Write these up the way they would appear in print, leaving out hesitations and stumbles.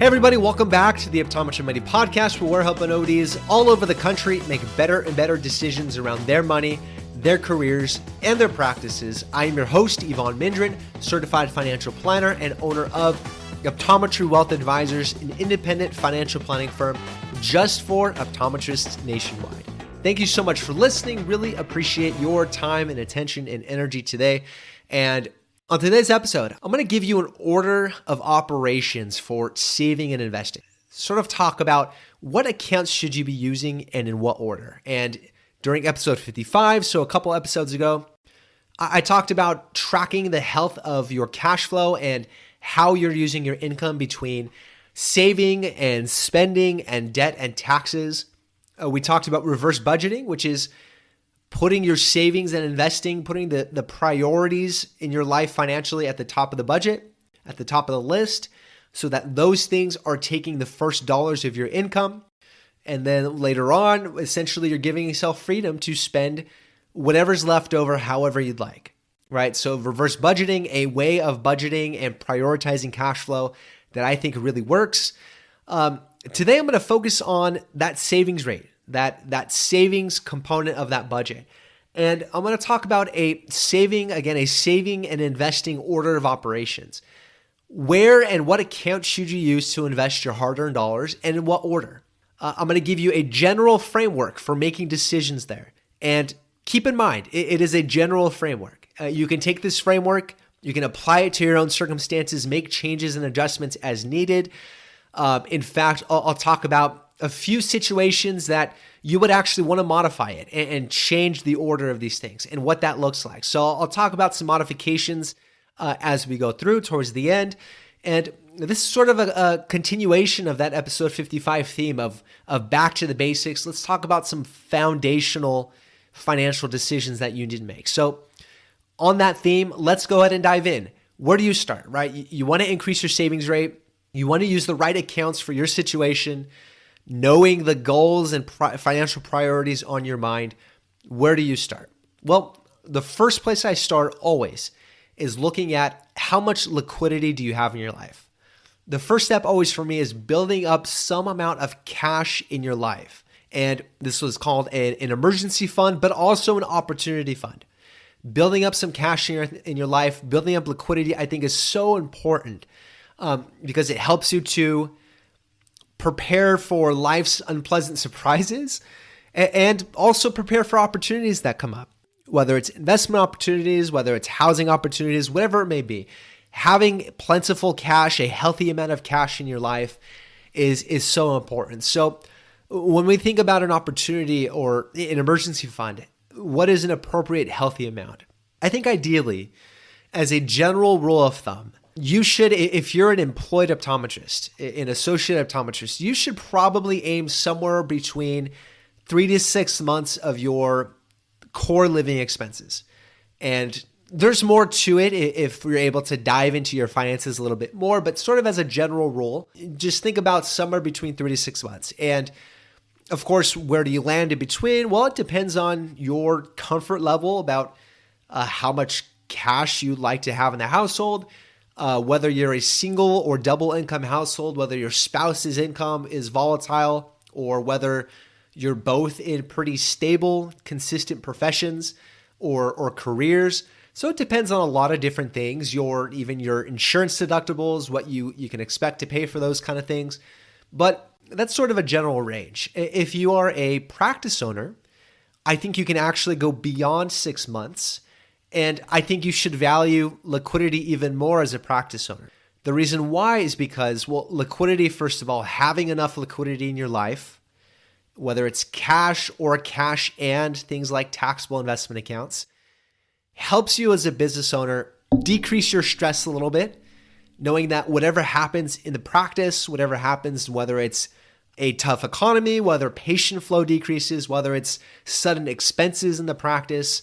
Hey everybody, welcome back to the Optometry Money Podcast, where we're helping ODs all over the country make better and better decisions around their money, their careers, and their practices. I am your host, Evon Mendrin, certified financial planner and owner of Optometry Wealth Advisors, an independent financial planning firm just for optometrists nationwide. Thank you so much for listening. Really appreciate your time and attention and energy today. And on today's episode, I'm going to give you an order of operations for saving and investing. Sort of talk about what accounts should you be using and in what order. And during episode 55, so a couple episodes ago, I talked about tracking the health of your cash flow and how you're using your income between saving and spending and debt and taxes. We talked about reverse budgeting, which is putting your savings and investing, putting the priorities in your life financially at the top of the budget, at the top of the list, so that those things are taking the first dollars of your income. And then later on, essentially, you're giving yourself freedom to spend whatever's left over however you'd like, right? So reverse budgeting, a way of budgeting and prioritizing cash flow that I think really works. Today, I'm going to focus on that savings rate, that savings component of that budget. And I'm going to talk about a saving and investing order of operations. Where and what account should you use to invest your hard-earned dollars, and in what order? I'm going to give you a general framework for making decisions there. And keep in mind, it is a general framework. You can take this framework, you can apply it to your own circumstances, make changes and adjustments as needed. In fact, I'll talk about a few situations that you would actually want to modify it and change the order of these things and what that looks like. So I'll talk about some modifications as we go through towards the end. And this is sort of a continuation of that episode 55 theme of back to the basics. Let's talk about some foundational financial decisions that you need to make. So on that theme, let's go ahead and dive in. Where do you start, right? You want to increase your savings rate. You want to use the right accounts for your situation. Knowing the goals and financial priorities on your mind, where do you start? Well, the first place I start always is looking at how much liquidity do you have in your life. The first step always for me is building up some amount of cash in your life. And this was called an emergency fund, but also an opportunity fund. Building up some cash in your life, building up liquidity, I think is so important because it helps you to prepare for life's unpleasant surprises and also prepare for opportunities that come up, whether it's investment opportunities, whether it's housing opportunities, whatever it may be. Having plentiful cash, a healthy amount of cash in your life is so important. So when we think about an opportunity or an emergency fund, what is an appropriate healthy amount? I think ideally, as a general rule of thumb, you should, if you're an employed optometrist, an associate optometrist, you should probably aim somewhere between 3 to 6 months of your core living expenses. And there's more to it if you're able to dive into your finances a little bit more, but sort of as a general rule, just think about somewhere between 3 to 6 months. And of course, where do you land in between? Well, it depends on your comfort level about how much cash you'd like to have in the household. Whether you're a single or double income household, whether your spouse's income is volatile, or whether you're both in pretty stable, consistent professions or careers. So it depends on a lot of different things, even your insurance deductibles, what you can expect to pay for those kind of things. But that's sort of a general range. If you are a practice owner, I think you can actually go beyond 6 months. And I think you should value liquidity even more as a practice owner. The reason why is because, well, liquidity, first of all, having enough liquidity in your life, whether it's cash or cash and things like taxable investment accounts, helps you as a business owner decrease your stress a little bit, knowing that whatever happens in the practice, whatever happens, whether it's a tough economy, whether patient flow decreases, whether it's sudden expenses in the practice,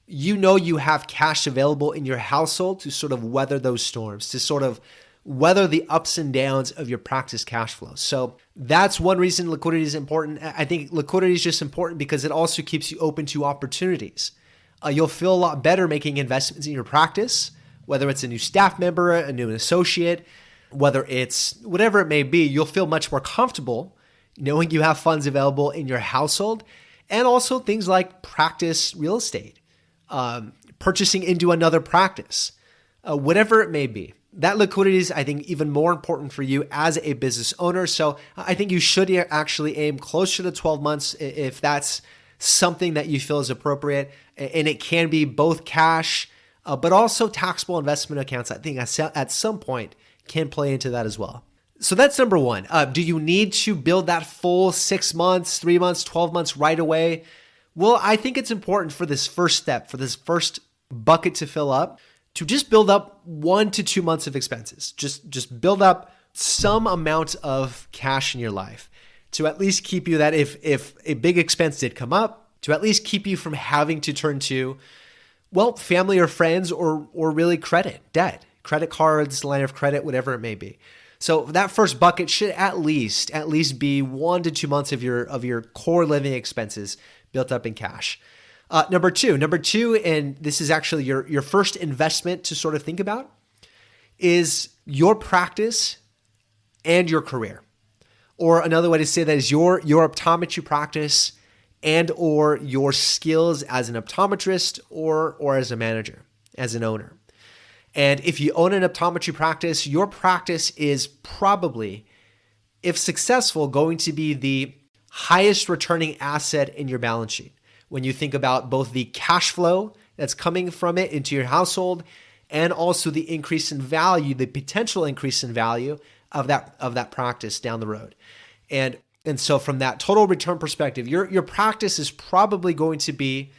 you know you have cash available in your household to sort of weather those storms, to sort of weather the ups and downs of your practice cash flow. So that's one reason liquidity is important. I think liquidity is just important because it also keeps you open to opportunities. You'll feel a lot better making investments in your practice, whether it's a new staff member, a new associate, whether it's whatever it may be, you'll feel much more comfortable knowing you have funds available in your household, and also things like practice real estate, purchasing into another practice, whatever it may be. That liquidity is, I think, even more important for you as a business owner. So I think you should actually aim closer to 12 months if that's something that you feel is appropriate. And it can be both cash, but also taxable investment accounts, I think at some point can play into that as well. So that's number one. Do you need to build that full 6 months, 3 months, 12 months right away? Well, I think it's important for this first step, for this first bucket to fill up, to just build up 1 to 2 months of expenses. Just build up some amount of cash in your life to at least keep you that if a big expense did come up, to at least keep you from having to turn to, well, family or friends or really debt, credit cards, line of credit, whatever it may be. So that first bucket should at least be 1 to 2 months of your core living expenses built up in cash. Number two, and this is actually your first investment to sort of think about, is your practice and your career. Or another way to say that is your optometry practice and or your skills as an optometrist or as a manager, as an owner. And if you own an optometry practice, your practice is probably, if successful, going to be the highest returning asset in your balance sheet. When you think about both the cash flow that's coming from it into your household and also the increase in value, the potential increase in value of that practice down the road. And so from that total return perspective, your practice is probably going to be,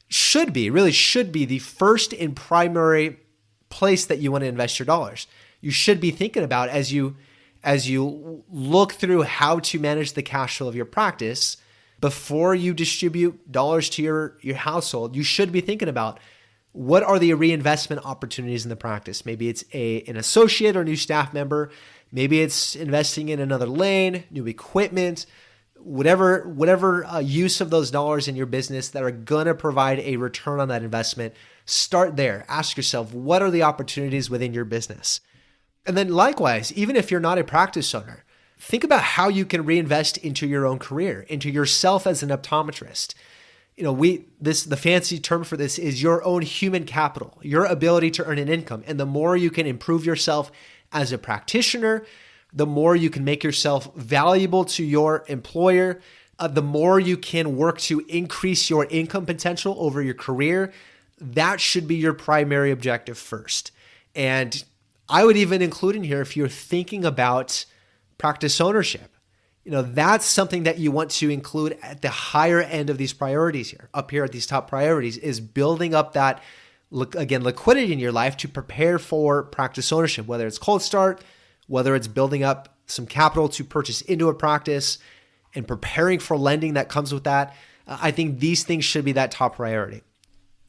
should be the first and primary place that you want to invest your dollars. You should be thinking about as you look through how to manage the cash flow of your practice. Before you distribute dollars to your household, you should be thinking about what are the reinvestment opportunities in the practice. Maybe it's an associate or new staff member. Maybe it's investing in another lane, new equipment, whatever use of those dollars in your business that are going to provide a return on that investment. Start there. Ask yourself, what are the opportunities within your business? And then likewise, even if you're not a practice owner, think about how you can reinvest into your own career, into yourself as an optometrist. The fancy term for this is your own human capital, your ability to earn an income. And the more you can improve yourself as a practitioner, the more you can make yourself valuable to your employer, the more you can work to increase your income potential over your career. That should be your primary objective first. And I would even include in here, if you're thinking about practice ownership, that's something that you want to include at the higher end of these priorities here. Up here at these top priorities is building up that, liquidity in your life to prepare for practice ownership, whether it's cold start, whether it's building up some capital to purchase into a practice and preparing for lending that comes with that. I think these things should be that top priority.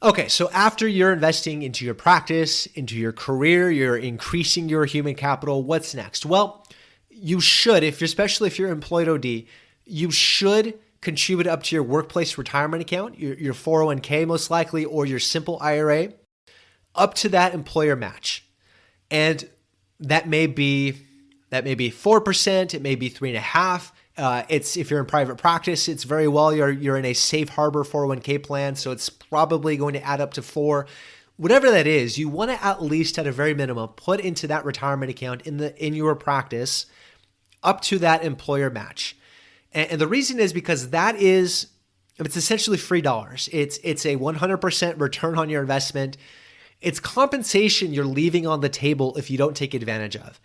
Okay, so after you're investing into your practice, into your career, you're increasing your human capital, what's next? Well, you should, especially if you're employed OD, you should contribute up to your workplace retirement account, your 401k most likely, or your SIMPLE IRA, up to that employer match. And that may be 4%, it may be 3.5%. If you're in private practice, it's very well you're in a safe harbor 401k plan, so it's probably going to add up to 4%. Whatever that is, you want to at least, at a very minimum, put into that retirement account in your practice up to that employer match. And the reason is because it's essentially free dollars. It's a 100% return on your investment. It's compensation you're leaving on the table if you don't take advantage of.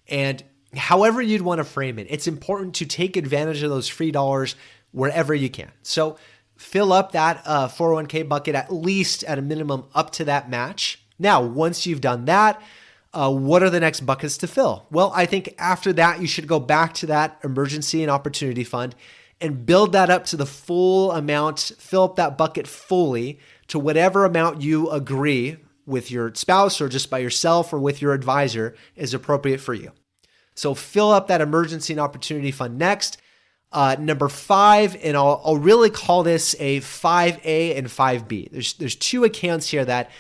And however you'd want to frame it, it's important to take advantage of those free dollars wherever you can. So fill up that 401k bucket at least at a minimum up to that match. Now, once you've done that, what are the next buckets to fill? Well, I think after that, you should go back to that emergency and opportunity fund and build that up to the full amount, fill up that bucket fully to whatever amount you agree with your spouse or just by yourself or with your advisor is appropriate for you. So fill up that emergency and opportunity fund next. Number 5, and I'll really call this a 5A and 5B. There's two accounts here that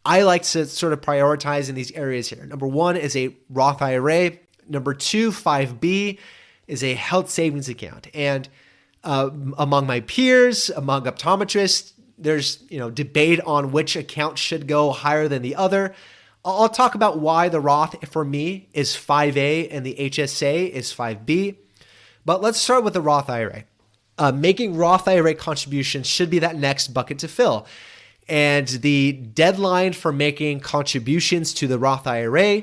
I like to sort of prioritize in these areas here. Number one is a Roth IRA. Number two, 5B, is a health savings account. And among my peers, among optometrists, there's debate on which account should go higher than the other. I'll talk about why the Roth for me is 5A and the HSA is 5B. But let's start with the Roth IRA. Making Roth IRA contributions should be that next bucket to fill. And the deadline for making contributions to the Roth IRA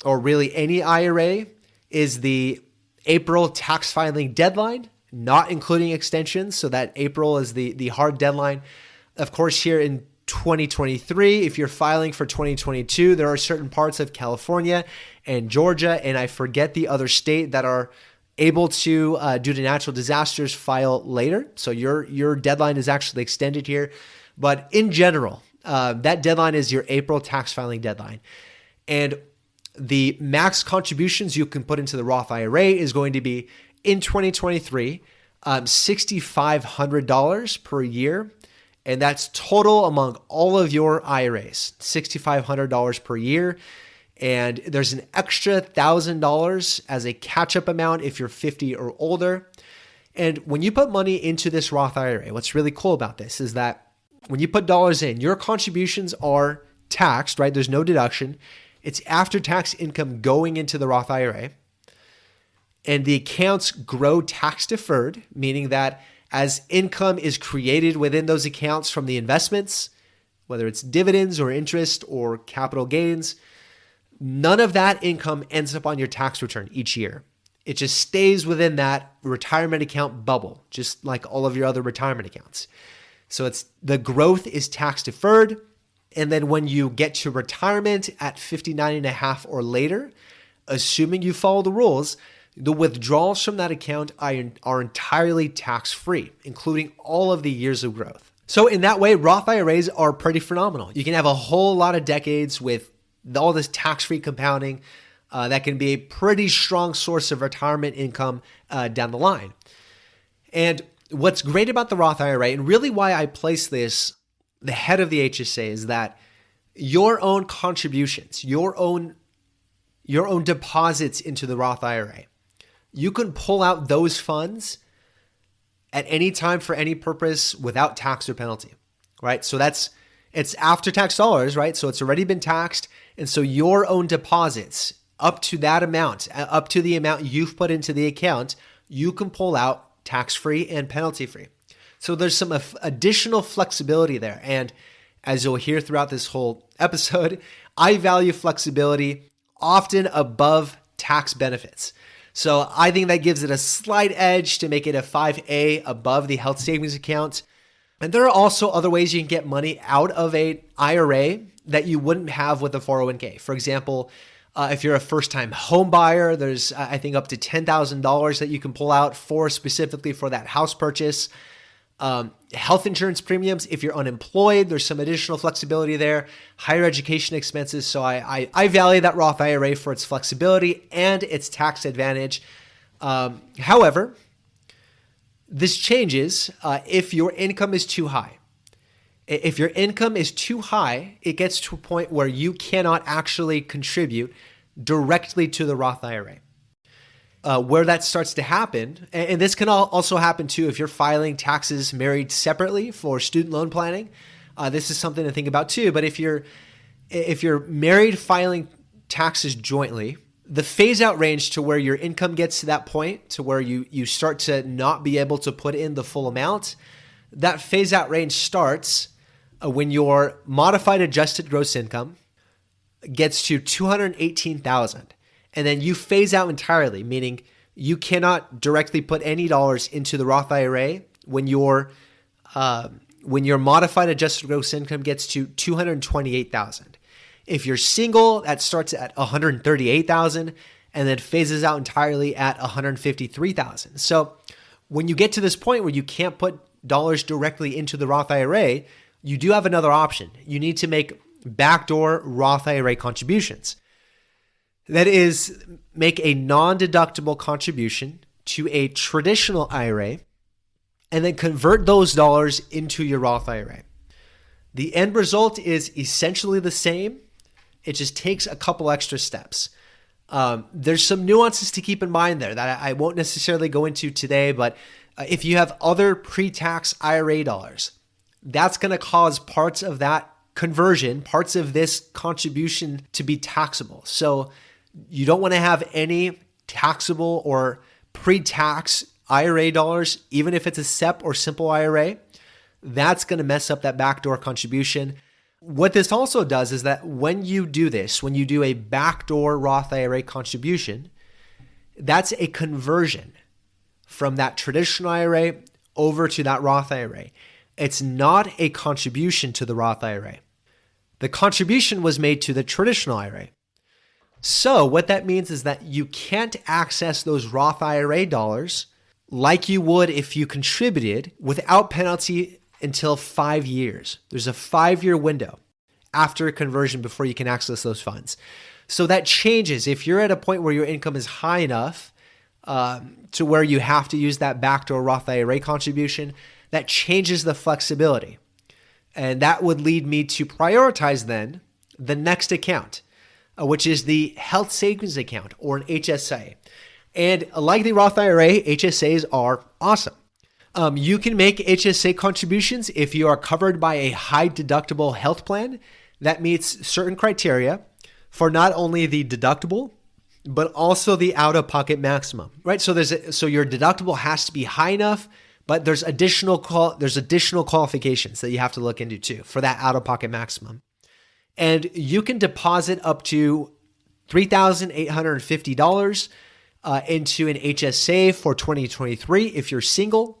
or really any IRA, is the April tax filing deadline, not including extensions. So that April is the hard deadline. Of course, here in 2023, if you're filing for 2022, there are certain parts of California and Georgia, and I forget the other state, that are able to, due to natural disasters, file later. So your deadline is actually extended here. But in general, that deadline is your April tax filing deadline. And the max contributions you can put into the Roth IRA is going to be, in 2023, $6,500 per year. And that's total among all of your IRAs, $6,500 per year. And there's an extra $1,000 as a catch-up amount if you're 50 or older. And when you put money into this Roth IRA, what's really cool about this is that when you put dollars in, your contributions are taxed, right? There's no deduction. It's after-tax income going into the Roth IRA. And the accounts grow tax-deferred, meaning that as income is created within those accounts from the investments, whether it's dividends or interest or capital gains, none of that income ends up on your tax return each year. It just stays within that retirement account bubble, just like all of your other retirement accounts. So the growth is tax deferred. And then when you get to retirement at 59 and a half or later, assuming you follow the rules, the withdrawals from that account are entirely tax-free, including all of the years of growth. So in that way, Roth IRAs are pretty phenomenal. You can have a whole lot of decades with all this tax-free compounding that can be a pretty strong source of retirement income down the line. And what's great about the Roth IRA, and really why I place this the head of the HSA, is that your own contributions, your own deposits into the Roth IRA, you can pull out those funds at any time for any purpose without tax or penalty, right? So it's after-tax dollars, right? So it's already been taxed. And so your own deposits up to that amount, up to the amount you've put into the account, you can pull out tax-free and penalty-free. So there's some additional flexibility there. And as you'll hear throughout this whole episode, I value flexibility often above tax benefits. So I think that gives it a slight edge to make it a 5A above the health savings account. And there are also other ways you can get money out of an IRA that you wouldn't have with a 401k. For example, if you're a first-time home buyer, there's, I think, up to $10,000 that you can pull out specifically for that house purchase. Health insurance premiums, if you're unemployed, there's some additional flexibility there. Higher education expenses. So I value that Roth IRA for its flexibility and its tax advantage. However, this changes if your income is too high. If your income is too high, it gets to a point where you cannot actually contribute directly to the Roth IRA. Where that starts to happen, and this can also happen too if you're filing taxes married separately for student loan planning. This is something to think about too. But if you're married filing taxes jointly, the phase out range to where your income gets to that point, to where you start to not be able to put in the full amount, that phase out range starts when your modified adjusted gross income gets to $218,000. And then you phase out entirely, meaning you cannot directly put any dollars into the Roth IRA when your modified adjusted gross income gets to $228,000. If you're single, that starts at $138,000 and then phases out entirely at $153,000. So when you get to this point where you can't put dollars directly into the Roth IRA, you do have another option. You need to make backdoor Roth IRA contributions. That is, make a non-deductible contribution to a traditional IRA and then convert those dollars into your Roth IRA. The end result is essentially the same. It just takes a couple extra steps. There's some nuances to keep in mind there that I won't necessarily go into today, but if you have other pre-tax IRA dollars, that's going to cause parts of that conversion, parts of this contribution to be taxable. So you don't want to have any taxable or pre-tax IRA dollars, even if it's a SEP or simple IRA. That's going to mess up that backdoor contribution. What this also does is that when you do this, when you do a backdoor Roth IRA contribution, that's a conversion from that traditional IRA over to that Roth IRA. It's not a contribution to the Roth IRA. The contribution was made to the traditional IRA. So what that means is that you can't access those Roth IRA dollars like you would if you contributed without penalty until 5 years. There's a 5-year window after conversion before you can access those funds. So that changes. If you're at a point where your income is high enough to where you have to use that backdoor Roth IRA contribution, that changes the flexibility. And that would lead me to prioritize then the next account, which is the health savings account or an HSA. And like the Roth IRA, HSAs are awesome. You can make HSA contributions if you are covered by a high deductible health plan that meets certain criteria for not only the deductible, but also the out-of-pocket maximum, right? So so your deductible has to be high enough, but there's additional qualifications that you have to look into too for that out-of-pocket maximum. And you can deposit up to $3,850 into an HSA for 2023 if you're single,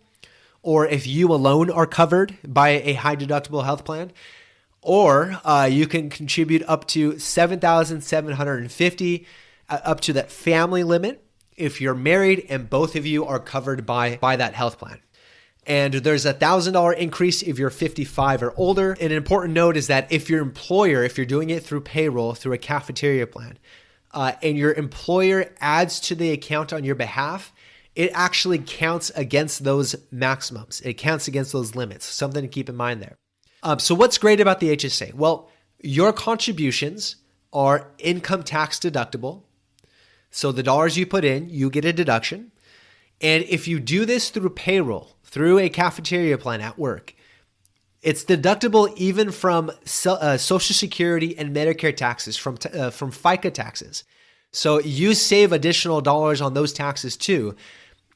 or if you alone are covered by a high deductible health plan, or you can contribute up to $7,750 up to that family limit if you're married and both of you are covered by that health plan. And there's a $1,000 increase if you're 55 or older. And an important note is that if your employer, if you're doing it through payroll, through a cafeteria plan, and your employer adds to the account on your behalf, it actually counts against those maximums. It counts against those limits. Something to keep in mind there. So what's great about the HSA? Well, your contributions are income tax deductible. So the dollars you put in, you get a deduction. And if you do this through payroll, through a cafeteria plan at work, it's deductible even from Social Security and Medicare taxes, from FICA taxes. So you save additional dollars on those taxes too.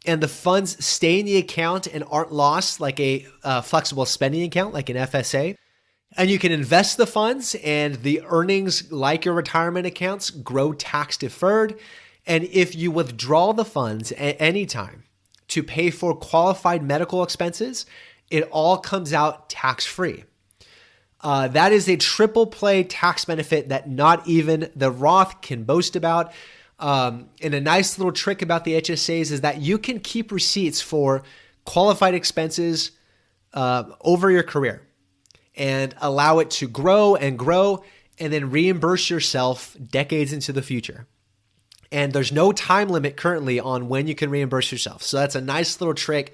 And the funds stay in the account and aren't lost like a flexible spending account, like an FSA. And you can invest the funds, and the earnings, like your retirement accounts, grow tax deferred. And if you withdraw the funds at any time to pay for qualified medical expenses, it all comes out tax-free. That is a triple play tax benefit that not even the Roth can boast about. And a nice little trick about the HSAs is that you can keep receipts for qualified expenses over your career and allow it to grow and then reimburse yourself decades into the future. And there's no time limit currently on when you can reimburse yourself. So that's a nice little trick.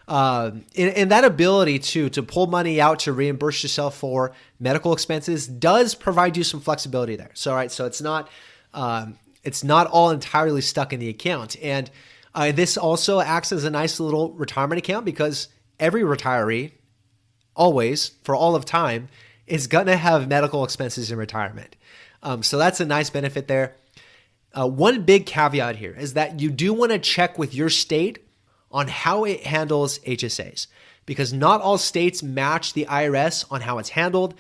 And that ability to pull money out to reimburse yourself for medical expenses does provide you some flexibility there. So, all right, so it's not all entirely stuck in the account. And this also acts as a nice little retirement account because every retiree, always, for all of time, is going to have medical expenses in retirement. So that's a nice benefit there. One big caveat here is that you do want to check with your state on how it handles HSAs, because not all states match the IRS on how it's handled.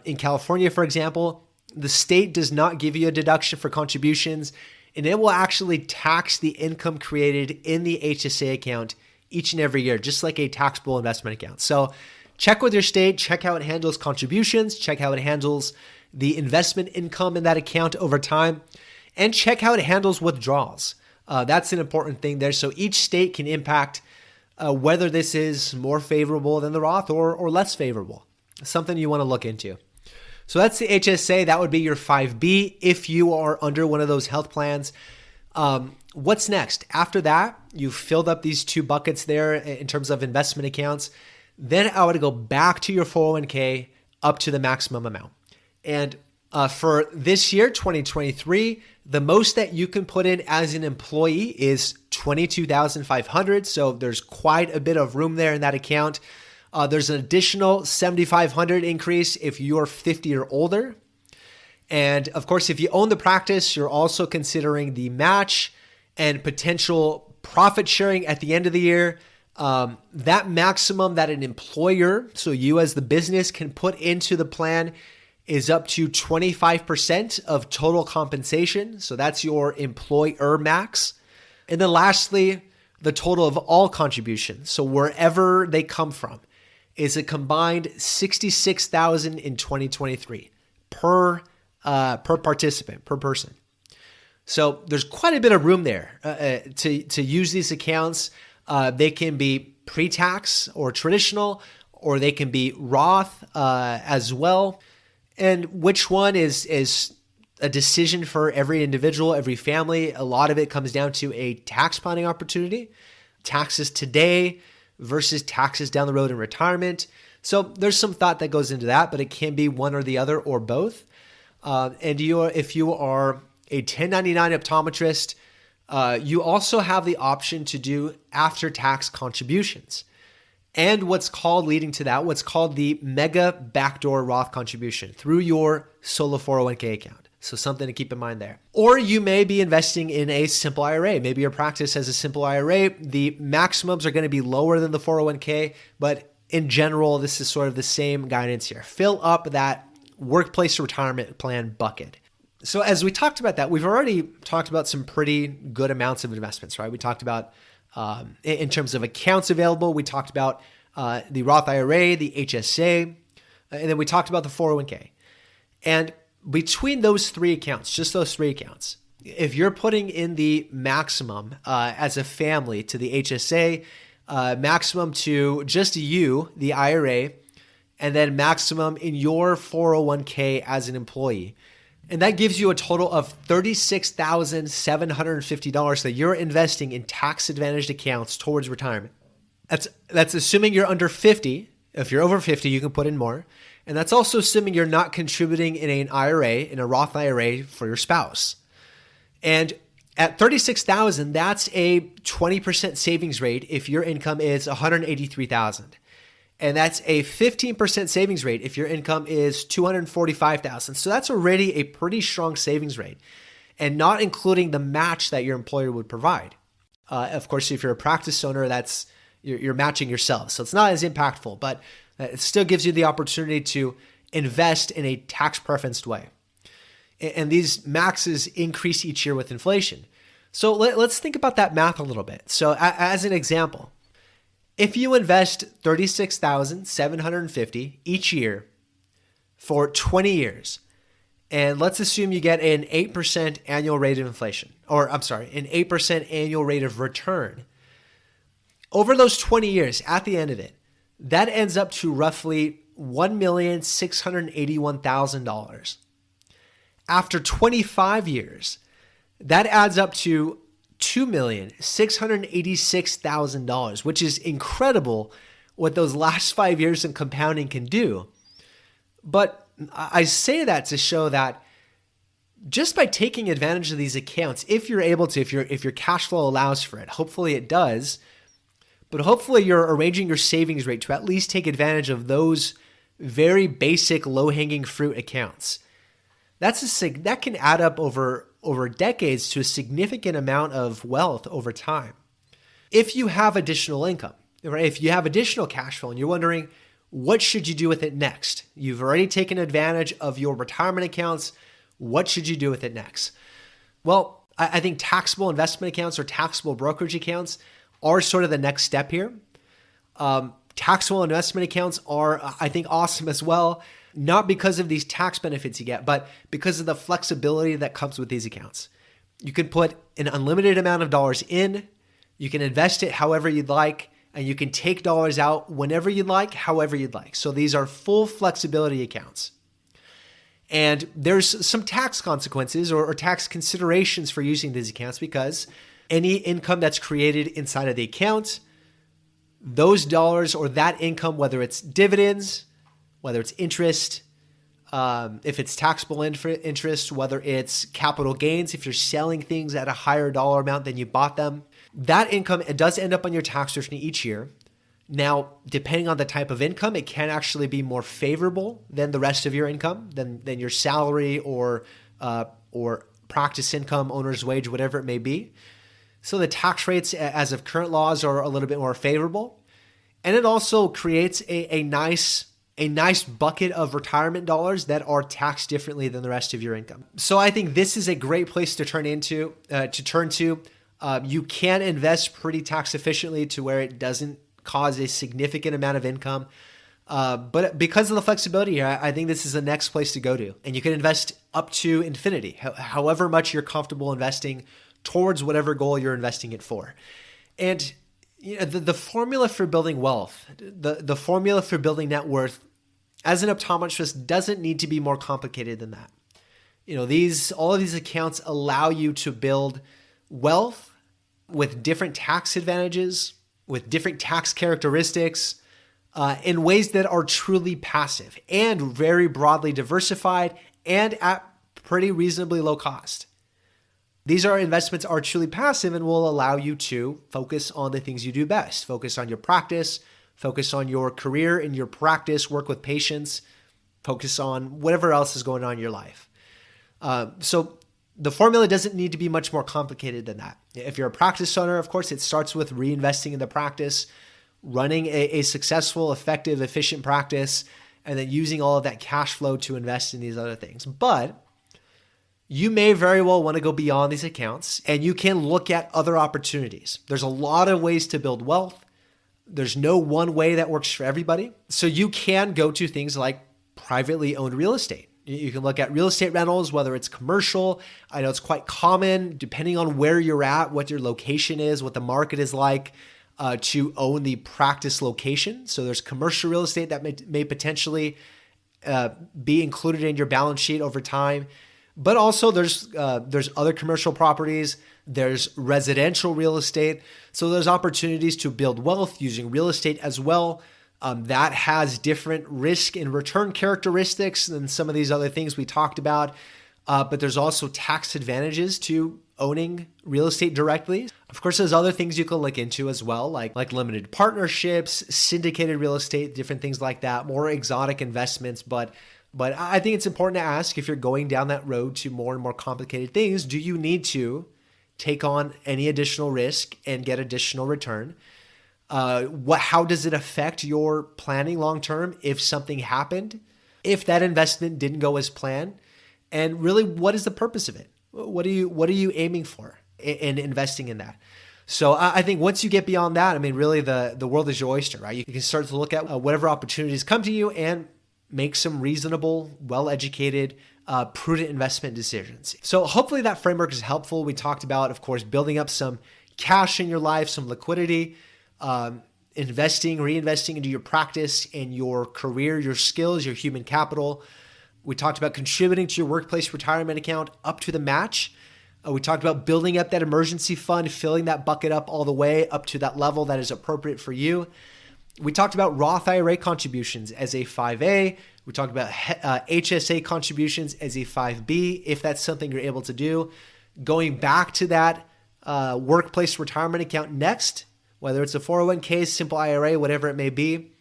In California, for example, the state does not give you a deduction for contributions, and it will actually tax the income created in the HSA account each and every year, just like a taxable investment account. So check with your state, check how it handles contributions, check how it handles the investment income in that account over time, and check how it handles withdrawals. That's an important thing there. So each state can impact whether this is more favorable than the Roth or less favorable. Something you want to look into. So that's the HSA. That would be your 5B if you are under one of those health plans. What's next? After that, you've filled up these two buckets there in terms of investment accounts. Then I would go back to your 401k, up to the maximum amount. And for this year, 2023, the most that you can put in as an employee is $22,500. So there's quite a bit of room there in that account. There's an additional $7,500 increase if you're 50 or older. And of course, if you own the practice, you're also considering the match and potential profit sharing at the end of the year. That maximum that an employer, so you as the business, can put into the plan is up to 25% of total compensation. So that's your employer max. And then lastly, the total of all contributions, so wherever they come from, is a combined $66,000 in 2023 per participant, per person. So there's quite a bit of room there to use these accounts. They can be pre-tax or traditional, or they can be Roth as well. And which one is a decision for every individual, every family. A lot of it comes down to a tax planning opportunity, taxes today versus taxes down the road in retirement. So there's some thought that goes into that, but it can be one or the other or both. And if you are a 1099 optometrist, you also have the option to do after-tax contributions. And what's called the mega backdoor Roth contribution through your solo 401k account. So something to keep in mind there. Or you may be investing in a simple IRA. Maybe your practice has a simple IRA. The maximums are going to be lower than the 401k, but in general, this is sort of the same guidance here. Fill up that workplace retirement plan bucket. So as we talked about that, we've already talked about some pretty good amounts of investments, right? We talked about in terms of accounts available, we talked about the Roth IRA, the HSA, and then we talked about the 401k. And between those three accounts, just those three accounts, if you're putting in the maximum as a family to the HSA, maximum to just you, the IRA, and then maximum in your 401k as an employee, and that gives you a total of $36,750 that you're investing in tax-advantaged accounts towards retirement. That's assuming you're under 50. If you're over 50, you can put in more. And that's also assuming you're not contributing in an IRA, in a Roth IRA for your spouse. And at $36,000, that's a 20% savings rate if your income is $183,000. And that's a 15% savings rate if your income is $245,000. So that's already a pretty strong savings rate, and not including the match that your employer would provide. Of course, if you're a practice owner, you're matching yourself. So it's not as impactful, but it still gives you the opportunity to invest in a tax preferenced way. And these maxes increase each year with inflation. So let's think about that math a little bit. So as an example, if you invest $36,750 each year for 20 years, and let's assume you get an 8% annual rate of inflation, an 8% annual rate of return, over those 20 years, at the end of it, that ends up to roughly $1,681,000. After 25 years, that adds up to $2,686,000, which is incredible what those last 5 years in compounding can do. But I say that to show that just by taking advantage of these accounts, if you're able to, if your cash flow allows for it, hopefully it does, but hopefully you're arranging your savings rate to at least take advantage of those very basic low-hanging fruit accounts. That can add up over decades to a significant amount of wealth over time. If you have additional income, right? If you have additional cash flow and you're wondering, what should you do with it next? You've already taken advantage of your retirement accounts. What should you do with it next? Well, I think taxable investment accounts or taxable brokerage accounts are sort of the next step here. Taxable investment accounts are, I think, awesome as well. Not because of these tax benefits you get, but because of the flexibility that comes with these accounts. You can put an unlimited amount of dollars in, you can invest it however you'd like, and you can take dollars out whenever you'd like, however you'd like. So these are full flexibility accounts. And there's some tax consequences or tax considerations for using these accounts, because any income that's created inside of the account, those dollars or that income, whether it's dividends, whether it's interest, if it's taxable interest, whether it's capital gains, if you're selling things at a higher dollar amount than you bought them. That income, it does end up on your tax return each year. Now, depending on the type of income, it can actually be more favorable than the rest of your income, than your salary or practice income, owner's wage, whatever it may be. So the tax rates as of current laws are a little bit more favorable. And it also creates a nice bucket of retirement dollars that are taxed differently than the rest of your income. So I think this is a great place to turn to. You can invest pretty tax efficiently to where it doesn't cause a significant amount of income. But because of the flexibility here, I think this is the next place to go to. And you can invest up to infinity, however much you're comfortable investing towards whatever goal you're investing it for. And the formula for building wealth, the formula for building net worth as an optometrist doesn't need to be more complicated than that. All of these accounts allow you to build wealth with different tax advantages, with different tax characteristics, in ways that are truly passive and very broadly diversified and at pretty reasonably low cost. These investments are truly passive and will allow you to focus on the things you do best. Focus on your practice, focus on your career and your practice, work with patients, focus on whatever else is going on in your life. So the formula doesn't need to be much more complicated than that. If you're a practice owner, of course, it starts with reinvesting in the practice, running a successful, effective, efficient practice, and then using all of that cash flow to invest in these other things. But you may very well want to go beyond these accounts, and you can look at other opportunities. There's a lot of ways to build wealth. There's no one way that works for everybody. So you can go to things like privately owned real estate. You can look at real estate rentals, whether it's commercial. I know it's quite common, depending on where you're at, what your location is, what the market is like, to own the practice location. So there's commercial real estate that may potentially be included in your balance sheet over time. But also there's other commercial properties, there's residential real estate. So there's opportunities to build wealth using real estate as well. That has different risk and return characteristics than some of these other things we talked about. But there's also tax advantages to owning real estate directly. Of course, there's other things you can look into as well, like limited partnerships, syndicated real estate, different things like that, more exotic investments. But I think it's important to ask, if you're going down that road to more and more complicated things, do you need to take on any additional risk and get additional return? How does it affect your planning long-term if something happened, if that investment didn't go as planned? And really, what is the purpose of it? What are you aiming for in investing in that? So I think once you get beyond that, really the world is your oyster, right? You can start to look at whatever opportunities come to you and make some reasonable, well-educated, prudent investment decisions. So hopefully that framework is helpful. We talked about, of course, building up some cash in your life, some liquidity, reinvesting into your practice and your career, your skills, your human capital. We talked about contributing to your workplace retirement account up to the match. We talked about building up that emergency fund, filling that bucket up all the way up to that level that is appropriate for you. We talked about Roth IRA contributions as a 5A. We talked about HSA contributions as a 5B, if that's something you're able to do. Going back to that workplace retirement account next, whether it's a 401k, simple IRA, whatever it may be.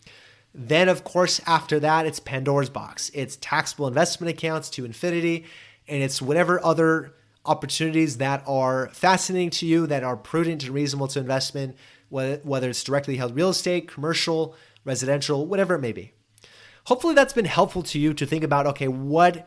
Then, of course, after that, it's Pandora's box. It's taxable investment accounts to infinity, and it's whatever other opportunities that are fascinating to you, that are prudent and reasonable to investment, whether it's directly held real estate, commercial, residential, whatever it may be. Hopefully that's been helpful to you to think about, okay, what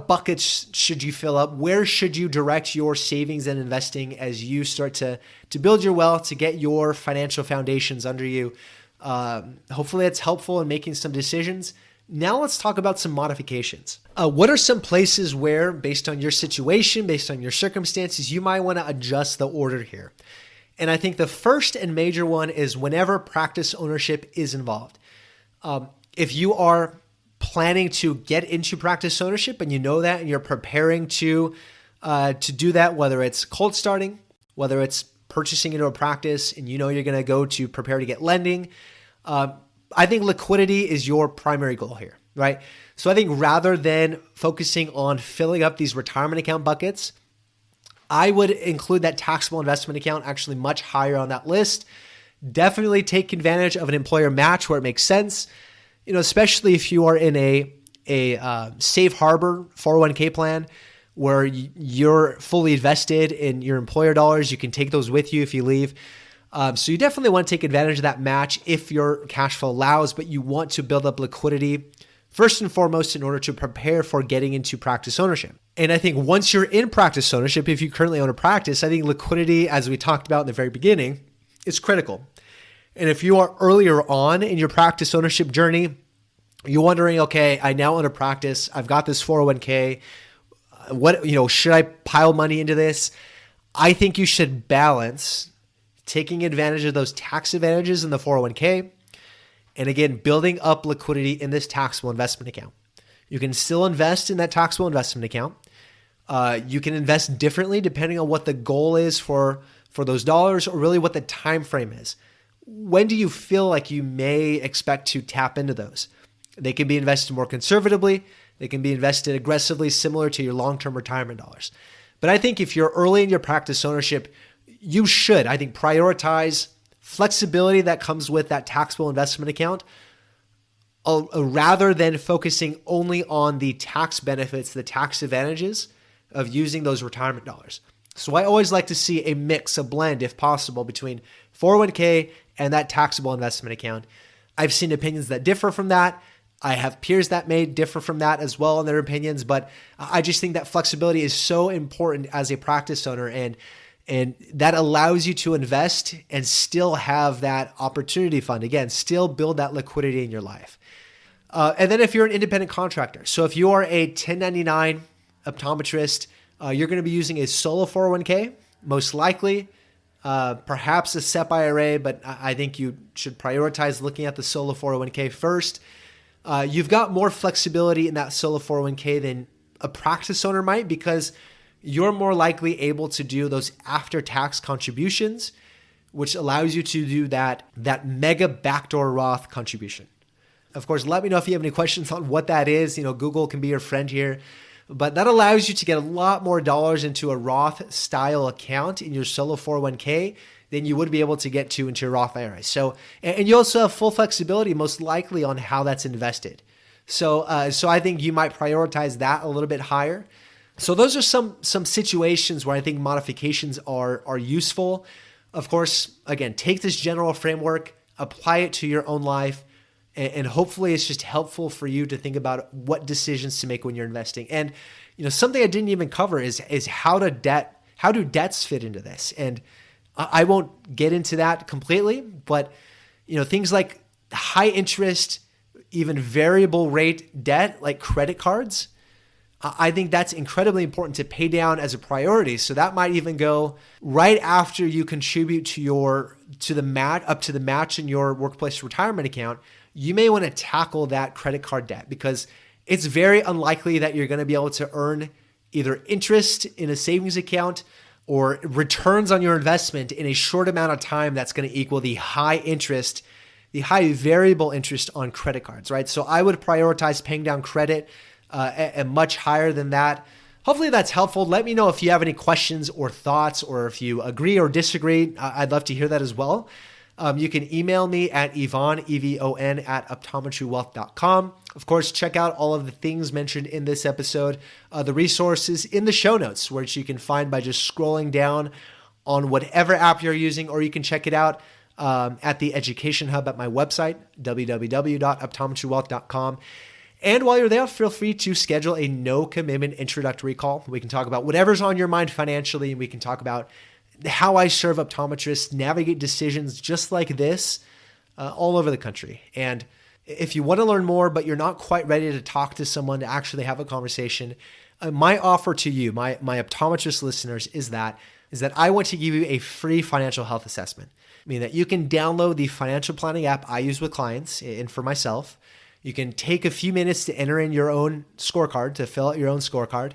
buckets should you fill up? Where should you direct your savings and investing as you start to build your wealth, to get your financial foundations under you? Hopefully that's helpful in making some decisions. Now let's talk about some modifications. What are some places where, based on your situation, based on your circumstances, you might want to adjust the order here? And I think the first and major one is whenever practice ownership is involved. If you are planning to get into practice ownership and you know that, and you're preparing to do that, whether it's cold starting, whether it's purchasing into a practice, and you know you're going to go to prepare to get lending, I think liquidity is your primary goal here, right? So I think rather than focusing on filling up these retirement account buckets, I would include that taxable investment account actually much higher on that list. Definitely take advantage of an employer match where it makes sense, especially if you are in a safe harbor 401k plan where you're fully invested in your employer dollars. You can take those with you if you leave. So you definitely want to take advantage of that match if your cash flow allows, but you want to build up liquidity first and foremost in order to prepare for getting into practice ownership. And I think once you're in practice ownership, if you currently own a practice, I think liquidity, as we talked about in the very beginning, is critical. And if you are earlier on in your practice ownership journey, you're wondering, okay, I now own a practice. I've got this 401k. Should I pile money into this? I think you should balance taking advantage of those tax advantages in the 401k and again, building up liquidity in this taxable investment account. You can still invest in that taxable investment account. You can invest differently depending on what the goal is for those dollars or really what the time frame is. When do you feel like you may expect to tap into those? They can be invested more conservatively. They can be invested aggressively, similar to your long-term retirement dollars. But I think if you're early in your practice ownership, you should, I think, prioritize flexibility that comes with that taxable investment account rather than focusing only on the tax benefits, the tax advantages of using those retirement dollars. So I always like to see a mix, a blend, if possible, between 401k and that taxable investment account. I've seen opinions that differ from that. I have peers that may differ from that as well in their opinions, but I just think that flexibility is so important as a practice owner, and that allows you to invest and still have that opportunity fund. Again, still build that liquidity in your life. And then if you're an independent contractor, so if you are a 1099 optometrist, you're going to be using a solo 401k, most likely, perhaps a SEP IRA, but I think you should prioritize looking at the solo 401k first. You've got more flexibility in that solo 401k than a practice owner might because you're more likely able to do those after-tax contributions, which allows you to do that mega backdoor Roth contribution. Of course, let me know if you have any questions on what that is. Google can be your friend here. But that allows you to get a lot more dollars into a Roth style account in your solo 401k than you would be able to get to into your Roth IRA. So, and you also have full flexibility most likely on how that's invested. So I think you might prioritize that a little bit higher. So those are some situations where I think modifications are useful. Of course, again, take this general framework, apply it to your own life, and hopefully it's just helpful for you to think about what decisions to make when you're investing. And something I didn't even cover is how do debts fit into this? And I won't get into that completely, but things like high interest, even variable rate debt like credit cards, I think that's incredibly important to pay down as a priority. So that might even go right after you contribute to the match in your workplace retirement account. You may want to tackle that credit card debt because it's very unlikely that you're going to be able to earn either interest in a savings account or returns on your investment in a short amount of time that's going to equal the high variable interest on credit cards, right? So I would prioritize paying down credit and much higher than that. Hopefully that's helpful. Let me know if you have any questions or thoughts, or if you agree or disagree. I'd love to hear that as well. You can email me at Evon, EVON, at optometrywealth.com. Of course, check out all of the things mentioned in this episode, the resources in the show notes, which you can find by just scrolling down on whatever app you're using, or you can check it out at the Education Hub at my website, www.optometrywealth.com. And while you're there, feel free to schedule a no-commitment introductory call. We can talk about whatever's on your mind financially, and we can talk about how I serve optometrists navigate decisions just like this all over the country. And if you want to learn more, but you're not quite ready to talk to someone to actually have a conversation, my offer to you, my optometrist listeners, is that I want to give you a free financial health assessment. I mean that you can download the financial planning app I use with clients and for myself. You can take a few minutes to enter in your own scorecard, to fill out your own scorecard,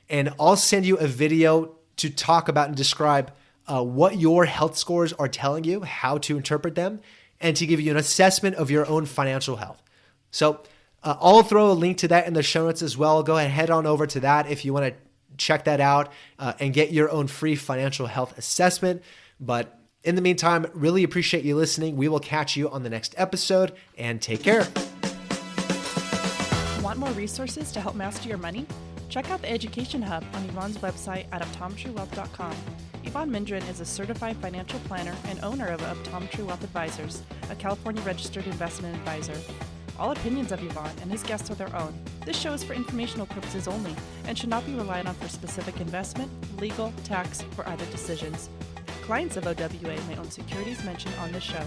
and I'll send you a video to talk about and describe what your health scores are telling you, how to interpret them, and to give you an assessment of your own financial health. So I'll throw a link to that in the show notes as well. Go ahead, head on over to that if you want to check that out and get your own free financial health assessment. But in the meantime, really appreciate you listening. We will catch you on the next episode, and take care. Want more resources to help master your money? Check out the Education Hub on Evon's website at optometrywealth.com. Evon Mendrin is a certified financial planner and owner of Optometry Wealth Advisors, a California registered investment advisor. All opinions of Evon and his guests are their own. This show is for informational purposes only and should not be relied on for specific investment, legal, tax, or other decisions. Clients of OWA may own securities mentioned on this show.